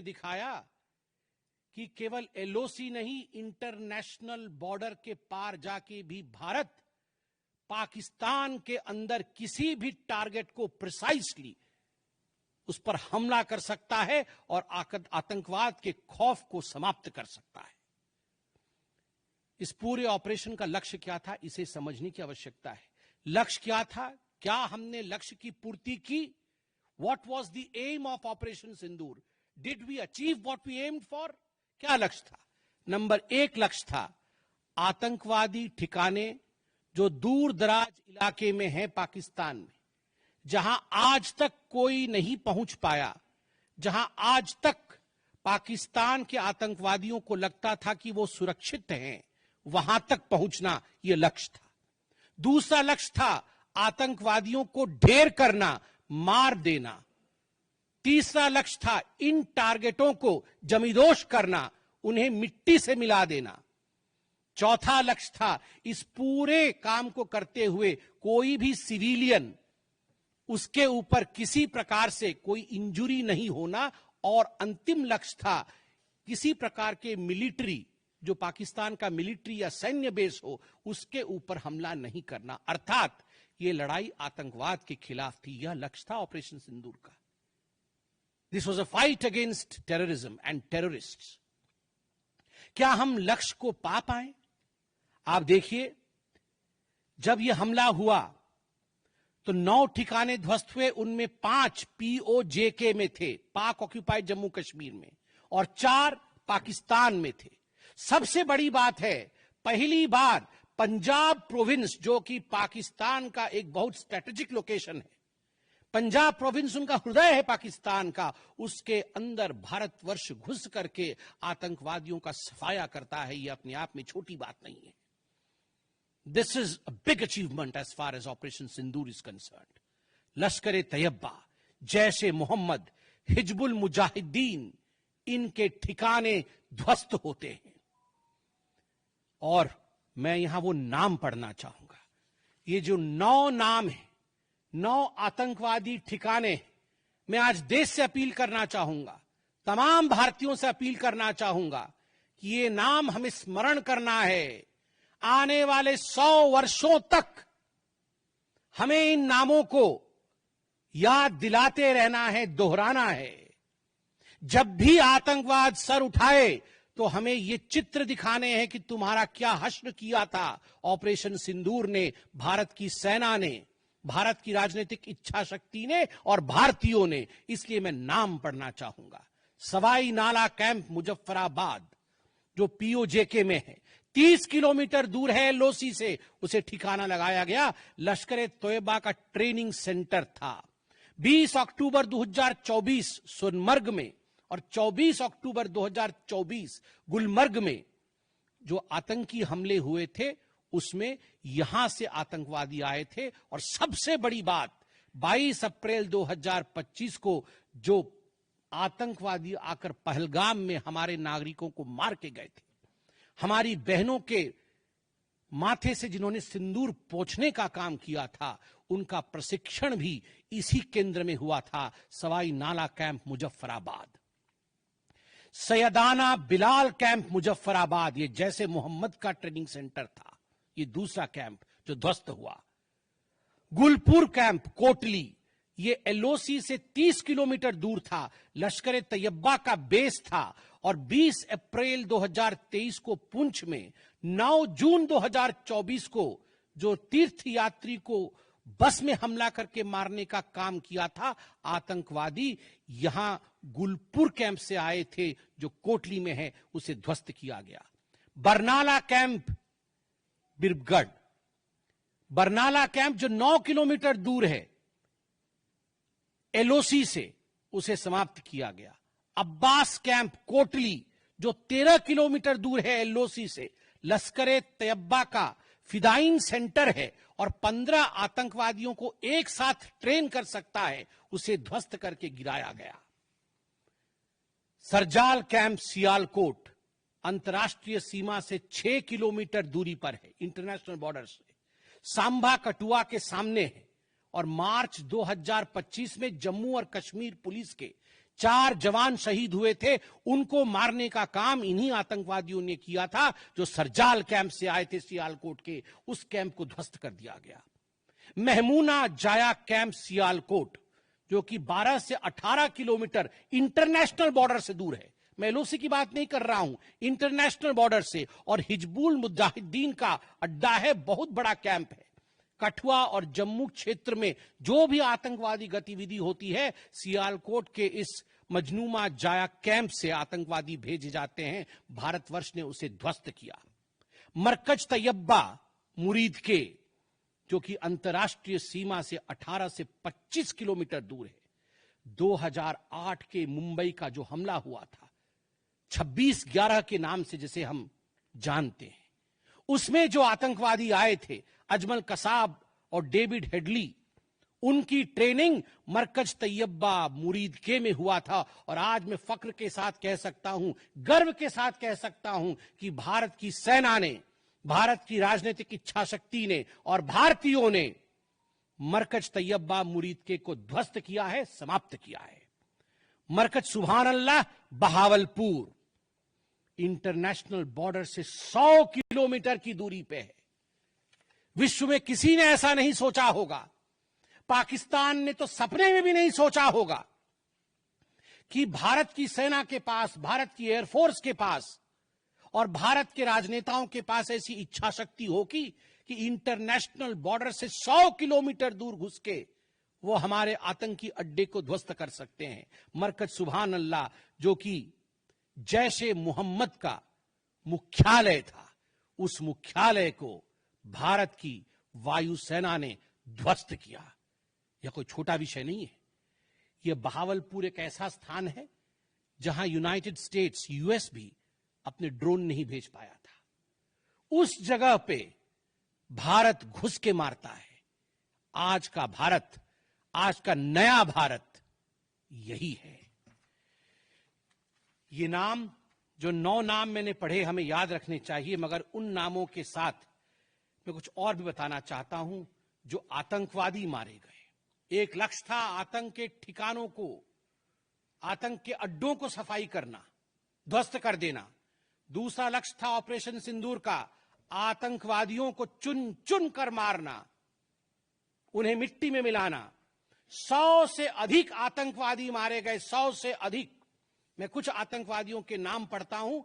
दिखाया कि केवल एलओसी नहीं, इंटरनेशनल बॉर्डर के पार जाके भी भारत पाकिस्तान के अंदर किसी भी टारगेट को प्रिसाइसली उस पर हमला कर सकता है और आतंकवाद के खौफ को समाप्त कर सकता है। इस पूरे ऑपरेशन का लक्ष्य क्या था, इसे समझने की आवश्यकता है। लक्ष्य क्या था? क्या हमने लक्ष्य की पूर्ति की? What was the aim of Operation Sindoor? Did we achieve what we aimed for? क्या लक्ष्य था? नंबर 1 लक्ष्य था आतंकवादी ठिकाने जो दूर दराज इलाके में हैं पाकिस्तान में, जहां आज तक कोई नहीं पहुंच पाया, जहां आज तक पाकिस्तान के आतंकवादियों को लगता था कि वो सुरक्षित हैं, वहां तक पहुंचना यह लक्ष्य था। दूसरा लक्ष्य था आतंकवादियों को ढेर करना, मार देना। तीसरा लक्ष्य था इन टारगेटों को जमींदोज करना, उन्हें मिट्टी से मिला देना। चौथा लक्ष्य था इस पूरे काम को करते हुए कोई भी सिविलियन, उसके ऊपर किसी प्रकार से कोई इंजुरी नहीं होना। और अंतिम लक्ष्य था किसी प्रकार के मिलिट्री, जो पाकिस्तान का मिलिट्री या सैन्य बेस हो, उसके ऊपर हमला नहीं करना। अर्थात यह लड़ाई आतंकवाद के खिलाफ थी। यह लक्ष्य था ऑपरेशन सिंदूर का। This was a fight against terrorism and terrorists. क्या हम लक्ष्य को पा पाए? आप देखिए, जब यह हमला हुआ तो 9 ठिकाने ध्वस्त हुए, उनमें 5 POJK में थे, पाक ऑक्यूपाइड जम्मू कश्मीर में, और 4 पाकिस्तान में थे। सबसे बड़ी बात है, पहली बार पंजाब प्रोविंस, जो कि पाकिस्तान का एक बहुत स्ट्रेटेजिक लोकेशन है, पंजाब प्रोविंस उनका हृदय है पाकिस्तान का, उसके अंदर भारतवर्ष घुस करके आतंकवादियों का सफाया करता है। यह अपने आप में छोटी बात नहीं है। This is a big achievement as far as Operation Sindoor is concerned. Lashkar-e-Taiba, Jaish-e-Mohammed, Hizbul Mujahideen, इनके ठिकाने ध्वस्त होते हैं। और मैं यहां वो नाम पढ़ना चाहूंगा। ये जो 9 नाम है, 9 आतंकवादी ठिकाने, मैं आज देश से अपील करना चाहूंगा, तमाम भारतीयों से अपील करना चाहूंगा कि ये नाम हमें स्मरण करना है। आने वाले 100 वर्षों तक हमें इन नामों को याद दिलाते रहना है, दोहराना है। जब भी आतंकवाद सर उठाए तो हमें ये चित्र दिखाने हैं कि तुम्हारा क्या हश्र किया था ऑपरेशन सिंदूर ने, भारत की सेना ने, भारत की राजनीतिक इच्छा शक्ति ने और भारतीयों ने। इसलिए मैं नाम पढ़ना चाहूंगा। सवाई नाला कैंप मुजफ्फराबाद, जो POJK में है, 30 किलोमीटर दूर है एलओसी से, उसे ठिकाना लगाया गया। लश्कर-ए-तैयबा का ट्रेनिंग सेंटर था। 20 अक्टूबर 2024 सोनमर्ग में और 24 अक्टूबर 2024 गुलमर्ग में जो आतंकी हमले हुए थे, उसमें यहां से आतंकवादी आए थे। और सबसे बड़ी बात, 22 अप्रैल 2025 को जो आतंकवादी आकर पहलगाम में हमारे नागरिकों को मार के गए थे, हमारी बहनों के माथे से जिन्होंने सिंदूर पोंछने का काम किया था, उनका प्रशिक्षण भी इसी केंद्र में हुआ था, सवाई नाला कैंप मुजफ्फराबाद। सैयदाना बिलाल कैंप मुजफ्फराबाद, ये जैसे मोहम्मद का ट्रेनिंग सेंटर था, ये दूसरा कैंप जो ध्वस्त हुआ। गुलपुर कैंप कोटली, ये एलओसी से 30 किलोमीटर दूर था, लश्कर-ए-तैयबा का बेस था। और 20 अप्रैल 2023 को पुंछ में, 9 जून 2024 को जो तीर्थ यात्री को बस में हमला करके मारने का काम किया था आतंकवादी, यहां गुलपुर कैंप से आए थे जो कोटली में है, उसे ध्वस्त किया गया। बरनाला कैंप बिरगढ़, बरनाला कैंप जो 9 किलोमीटर दूर है एलओसी से, उसे समाप्त किया गया। अब्बास कैंप कोटली जो 13 किलोमीटर दूर है एलओसी से, लश्कर-ए-तैयबा का फिदाइन सेंटर है और 15 आतंकवादियों को एक साथ ट्रेन कर सकता है, उसे ध्वस्त करके गिराया गया। सरजाल कैंप सियालकोट अंतर्राष्ट्रीय सीमा से 6 किलोमीटर दूरी पर है, इंटरनेशनल बॉर्डर से। सांभा कठुआ के सामने है और मार्च 2025 में जम्मू और कश्मीर पुलिस के 4 जवान शहीद हुए थे, उनको मारने का काम इन्हीं आतंकवादियों ने किया था जो सरजाल कैंप से आए थे सियालकोट के। उस कैंप को ध्वस्त कर दिया गया। महमूना जाया कैंप सियालकोट, जो कि 12 से 18 किलोमीटर इंटरनेशनल बॉर्डर से दूर है, मैं एलओसी की बात नहीं कर रहा हूं, इंटरनेशनल बॉर्डर से, और हिजबुल मुजाहिदीन का अड्डा है, बहुत बड़ा कैंप है। कठुआ और जम्मू क्षेत्र में जो भी आतंकवादी गतिविधि होती है, सियालकोट के इस मजनूमा जाया कैंप से आतंकवादी भेजे जाते हैं। भारतवर्ष ने उसे ध्वस्त किया। मरकज तैयबा मुरीद के, जो कि अंतर्राष्ट्रीय सीमा से 18 से 25 किलोमीटर दूर है, 2008 के मुंबई का जो हमला हुआ था, 26/11 के नाम से जिसे हम जानते हैं, उसमें जो आतंकवादी आए थे, अजमल कसाब और डेविड हेडली, उनकी ट्रेनिंग मरकज तैयबा मुरीद के में हुआ था। और आज मैं फक्र के साथ कह सकता हूं, गर्व के साथ कह सकता हूं कि भारत की सेना ने, भारत की राजनीतिक इच्छा शक्ति ने और भारतीयों ने मरकज तैयबा मुरीद के को ध्वस्त किया है, समाप्त किया है। मरकज सुभान अल्लाह बहावलपुर इंटरनेशनल बॉर्डर से 100 किलोमीटर की दूरी पे है। विश्व में किसी ने ऐसा नहीं सोचा होगा, पाकिस्तान ने तो सपने में भी नहीं सोचा होगा कि भारत की सेना के पास, भारत की एयरफोर्स के पास और भारत के राजनेताओं के पास ऐसी इच्छा शक्ति होगी कि इंटरनेशनल बॉर्डर से 100 किलोमीटर दूर घुस के वो हमारे आतंकी अड्डे को ध्वस्त कर सकते हैं। मरकज सुभान अल्लाह, जो कि जैशे मोहम्मद का मुख्यालय था, उस मुख्यालय को भारत की वायुसेना ने ध्वस्त किया। यह कोई छोटा विषय नहीं है। यह बहावलपुर एक ऐसा स्थान है जहां यूनाइटेड स्टेट्स, यूएस भी अपने ड्रोन नहीं भेज पाया था। उस जगह पे भारत घुस के मारता है। आज का भारत, आज का नया भारत यही है। ये नाम, जो 9 नाम मैंने पढ़े, हमें याद रखने चाहिए, मगर उन नामों के साथ मैं कुछ और भी बताना चाहता हूं। जो आतंकवादी मारे गए, एक लक्ष्य था आतंक के ठिकानों को, आतंक के अड्डों को सफाई करना, ध्वस्त कर देना। दूसरा लक्ष्य था ऑपरेशन सिंदूर का, आतंकवादियों को चुन चुन कर मारना, उन्हें मिट्टी में मिलाना। 100 से अधिक आतंकवादी मारे गए, 100 से अधिक। मैं कुछ आतंकवादियों के नाम पढ़ता हूं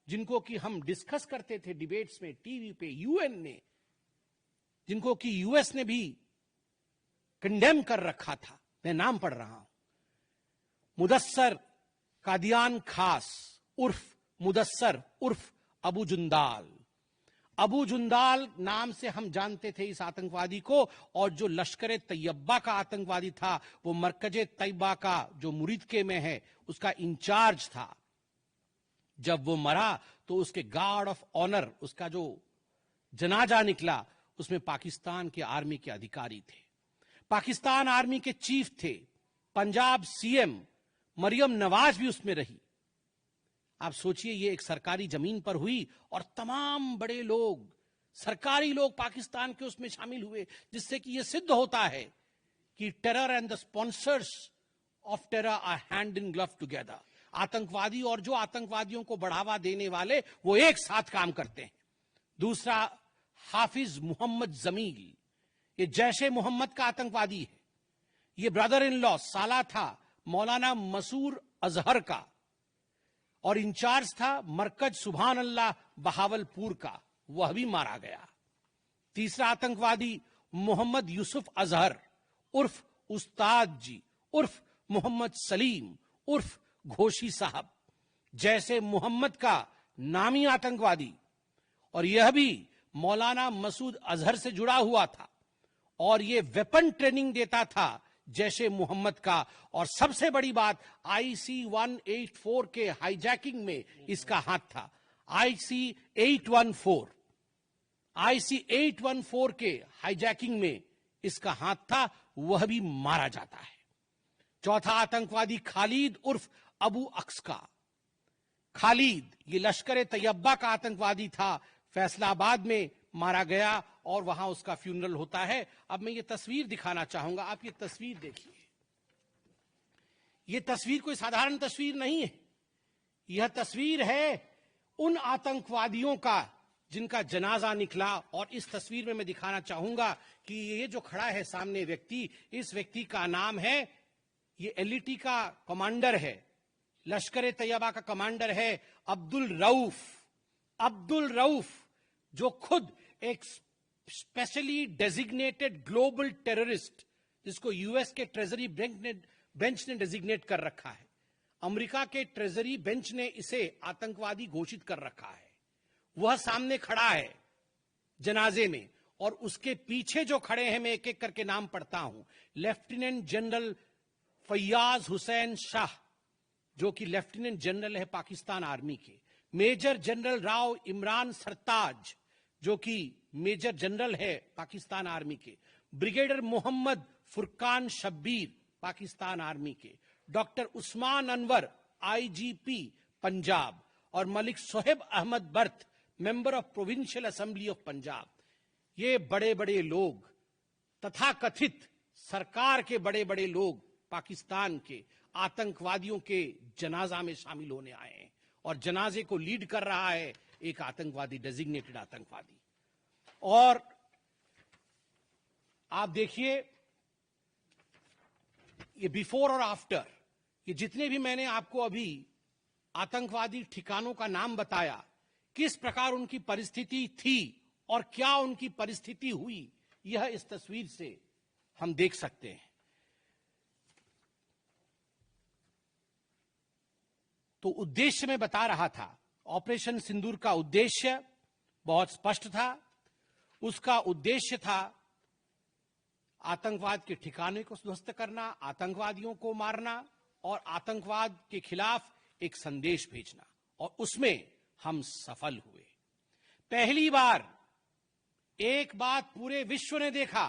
जिनको कि हम डिस्कस करते थे डिबेट्स में, टीवी पे, यूएन ने, जिनको कि यूएस ने भी कंडेम कर रखा था। मैं नाम पढ़ रहा हूं। मुदस्सर कादियान खास उर्फ मुदस्सर उर्फ अबू जुंदाल। अबू जुंदाल नाम से हम जानते थे इस आतंकवादी को। और जो लश्कर तैयबा का आतंकवादी था, वो मरकज तैयबा का जो मुरीद के में है, उसका इंचार्ज था। जब वो मरा तो उसके गार्ड ऑफ ऑनर, उसका जो जनाजा निकला, उसमें पाकिस्तान के आर्मी के अधिकारी थे, पाकिस्तान आर्मी के चीफ थे, पंजाब सीएम मरियम नवाज भी उसमें रही। आप सोचिए, ये एक सरकारी जमीन पर हुई और तमाम बड़े लोग, सरकारी लोग पाकिस्तान के उसमें शामिल हुए, जिससे कि यह सिद्ध होता है कि terror and the sponsors of terror are hand in glove together. आतंकवादी और जो आतंकवादियों को बढ़ावा देने वाले, वो एक साथ काम करते हैं। दूसरा, हाफिज मोहम्मद जमील, ये जैशे मोहम्मद का आतंकवादी है। ये ब्रदर इन लॉ, साला था मौलाना मसूर अजहर का, और इंचार्ज था मरकज सुभान अल्लाह बहावलपुर का, वह भी मारा गया। तीसरा आतंकवादी मोहम्मद यूसुफ अजहर उर्फ उस्ताद जी उर्फ मोहम्मद सलीम उर्फ घोशी साहब, जैसे मोहम्मद का नामी आतंकवादी, और यह भी मौलाना मसूद अजहर से जुड़ा हुआ था, और यह वेपन ट्रेनिंग देता था जैशे मोहम्मद का। और सबसे बड़ी बात, IC 184 के हाईजैकिंग में इसका हाथ था। IC 814 के हाईजैकिंग में इसका हाथ था, वह भी मारा जाता है। चौथा आतंकवादी खालिद उर्फ अबू अक्स का। खालिद ये लश्कर तैयबा का आतंकवादी था, फैसलाबाद में मारा गया और वहां उसका फ्यूनरल होता है। अब मैं ये तस्वीर दिखाना चाहूंगा, आप ये तस्वीर देखिए। यह तस्वीर कोई साधारण तस्वीर नहीं है। यह तस्वीर है उन आतंकवादियों का जिनका जनाजा निकला। और इस तस्वीर में मैं दिखाना चाहूंगा कि ये जो खड़ा है सामने व्यक्ति, इस व्यक्ति का नाम है, ये एलईटी का कमांडर है, लश्कर तैयबा का कमांडर है, अब्दुल रऊफ। अब्दुल रऊफ जो खुद एक स्पेशली डेजिग्नेटेड ग्लोबल टेररिस्ट, जिसको यूएस के ट्रेजरी बेंच ने डेजिग्नेट कर रखा है, अमेरिका के ट्रेजरी बेंच ने इसे आतंकवादी घोषित कर रखा है, वह सामने खड़ा है जनाजे में। और उसके पीछे जो खड़े हैं, मैं एक एक करके नाम पढ़ता हूं। लेफ्टिनेंट जनरल फैयाज हुसैन शाह, जो कि लेफ्टिनेंट जनरल है पाकिस्तान आर्मी के। मेजर जनरल राव इमरान सरताज, जो कि मेजर जनरल है पाकिस्तान आर्मी के। ब्रिगेडियर मोहम्मद फुरकान शब्बीर, पाकिस्तान आर्मी के। Doctor Usman Anwar, IGP Punjab. और Malik Sohaib Ahmed Barth, member of provincial assembly of Punjab. ये बड़े बड़े लोग, तथाकथित सरकार के बड़े बड़े लोग, पाकिस्तान के आतंकवादियों के जनाजा में शामिल होने आए हैं। और जनाजे को लीड कर रहा है एक आतंकवादी, डेजिग्नेटेड आतंकवादी। और आप देखिए, ये बिफोर और आफ्टर, ये जितने भी मैंने आपको अभी आतंकवादी ठिकानों का नाम बताया, किस प्रकार उनकी परिस्थिति थी और क्या उनकी परिस्थिति हुई, यह इस तस्वीर से हम देख सकते हैं। तो उद्देश्य मैं बता रहा था, ऑपरेशन सिंदूर का उद्देश्य बहुत स्पष्ट था। उसका उद्देश्य था आतंकवाद के ठिकाने को ध्वस्त करना, आतंकवादियों को मारना और आतंकवाद के खिलाफ एक संदेश भेजना। और उसमें हम सफल हुए। पहली बार एक बात पूरे विश्व ने देखा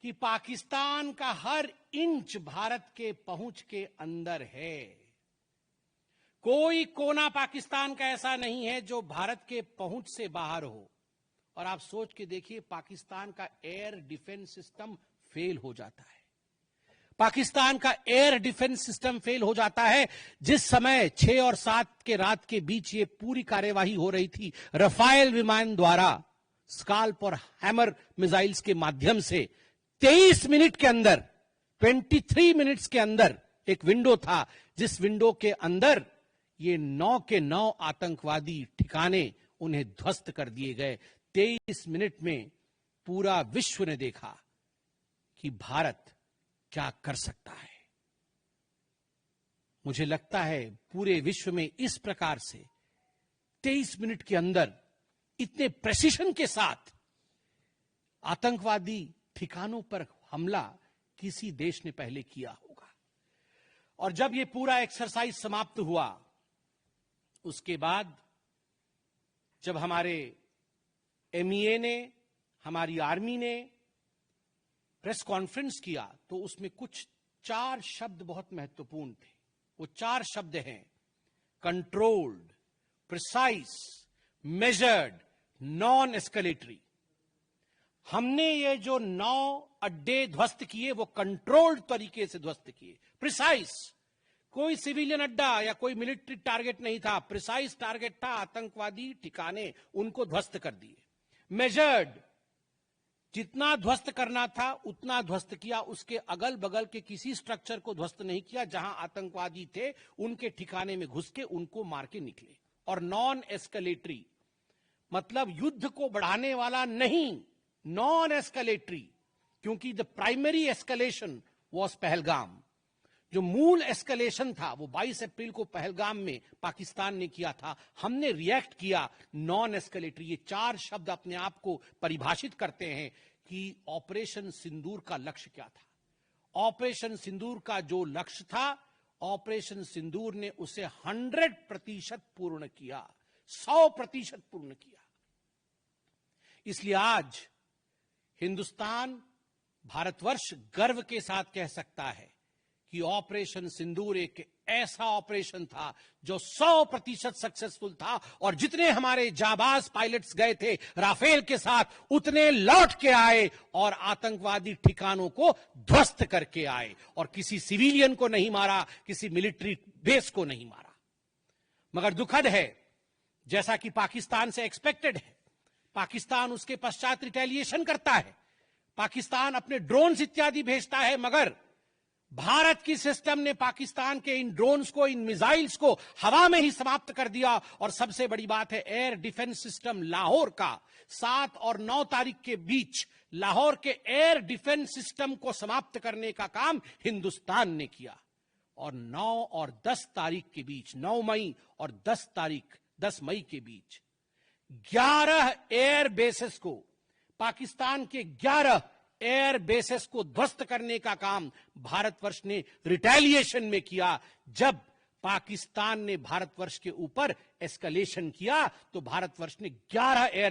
कि पाकिस्तान का हर इंच भारत के पहुंच के अंदर है। कोई कोना पाकिस्तान का ऐसा नहीं है जो भारत के पहुंच से बाहर हो। और आप सोच के देखिए, पाकिस्तान का एयर डिफेंस सिस्टम फेल हो जाता है। पाकिस्तान का एयर डिफेंस सिस्टम फेल हो जाता है जिस समय 6 और 7 के रात के बीच ये पूरी कार्यवाही हो रही थी। रफाल विमान द्वारा स्काल्प और हैमर मिसाइल्स के माध्यम से 23 मिनट के अंदर, 23 मिनट्स के अंदर एक विंडो था, जिस विंडो के अंदर ये 9 के 9 आतंकवादी ठिकाने उन्हें ध्वस्त कर दिए गए। 23 मिनट में पूरा विश्व ने देखा कि भारत क्या कर सकता है। मुझे लगता है पूरे विश्व में इस प्रकार से 23 मिनट के अंदर इतने प्रेसिशन के साथ आतंकवादी ठिकानों पर हमला किसी देश ने पहले किया होगा। और जब यह पूरा एक्सरसाइज समाप्त हुआ, उसके बाद जब हमारे एमईए ने, हमारी आर्मी ने प्रेस कॉन्फ्रेंस किया, तो उसमें कुछ 4 शब्द बहुत महत्वपूर्ण थे। वो 4 शब्द हैं: controlled, precise, measured, non escalatory. हमने ये जो 9 अड्डे ध्वस्त किए, वो कंट्रोल्ड तरीके से ध्वस्त किए। प्रिसाइज, कोई सिविलियन अड्डा या कोई मिलिट्री टारगेट नहीं था, प्रिसाइज टारगेट था, आतंकवादी ठिकाने, उनको ध्वस्त कर दिए। मेजर्ड, जितना ध्वस्त करना था उतना ध्वस्त किया, उसके अगल बगल के किसी स्ट्रक्चर को ध्वस्त नहीं किया। जहां आतंकवादी थे उनके ठिकाने में घुस के उनको मार के निकले। और नॉन एस्केलेटरी, मतलब युद्ध को बढ़ाने वाला नहीं, नॉन एस्केलेटरी, क्योंकि the primary escalation was Pahalgam. जो मूल एस्केलेशन था वो 22 अप्रैल को पहलगाम में पाकिस्तान ने किया था। हमने रिएक्ट किया नॉन एस्केलेटरी। ये 4 शब्द अपने आप को परिभाषित करते हैं कि ऑपरेशन सिंदूर का लक्ष्य क्या था। ऑपरेशन सिंदूर का जो लक्ष्य था, ऑपरेशन सिंदूर ने उसे 100% पूर्ण किया, 100% पूर्ण किया। इसलिए आज हिंदुस्तान, भारतवर्ष गर्व के साथ कह सकता है कि ऑपरेशन सिंदूर एक ऐसा ऑपरेशन था जो 100% सक्सेसफुल था, और जितने हमारे जाबाज पायलट्स गए थे राफेल के साथ उतने लौट के आए और आतंकवादी ठिकानों को ध्वस्त करके आए, और किसी सिविलियन को नहीं मारा, किसी मिलिट्री बेस को नहीं मारा। मगर दुखद है, जैसा कि पाकिस्तान से एक्सपेक्टेड है, पाकिस्तान उसके पश्चात रिटेलिएशन करता है, पाकिस्तान अपने ड्रोन्स इत्यादि भेजता है, मगर भारत की सिस्टम ने पाकिस्तान के इन ड्रोन्स को, इन मिसाइल्स को हवा में ही समाप्त कर दिया। और सबसे बड़ी बात है, एयर डिफेंस सिस्टम लाहौर का 7 और 9 तारीख के बीच लाहौर के एयर डिफेंस सिस्टम को समाप्त करने का काम हिंदुस्तान ने किया। और 9 और 10 तारीख के बीच, 9 मई और 10 मई के बीच 11 एयर बेसेस को, पाकिस्तान के 11 एयर बेसेस को ध्वस्त करने का काम भारतवर्ष ने रिटेलिएशन में किया। जब पाकिस्तान ने भारतवर्ष के ऊपर एस्केलेशन किया तो भारतवर्ष ने 11 एयर